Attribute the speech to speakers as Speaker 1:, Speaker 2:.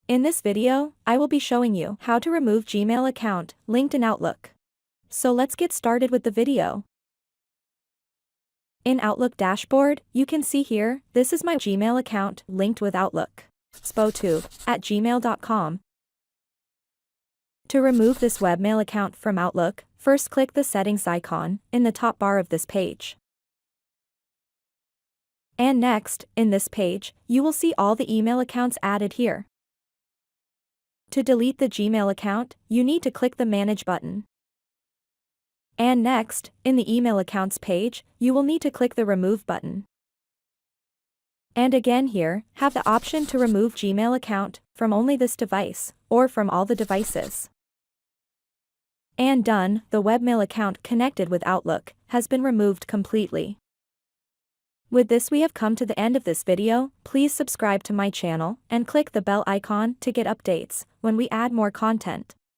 Speaker 1: In this video, I will be showing you how to remove Gmail account linked in Outlook. So let's get started with the video. In Outlook dashboard, you can see here, this is my Gmail account linked with Outlook. spotube@gmail.com. To remove this webmail account from Outlook, first click the settings icon in the top bar of this page. And next, in this page, you will see all the email accounts added here. To delete the Gmail account, you need to click the Manage button. And next, in the email accounts page, you will need to click the Remove button. And again here, have the option to remove Gmail account from only this device, or from all the devices. And done, the webmail account connected with Outlook has been removed completely. With this we have come to the end of this video. Please subscribe to my channel and click the bell icon to get updates when we add more content.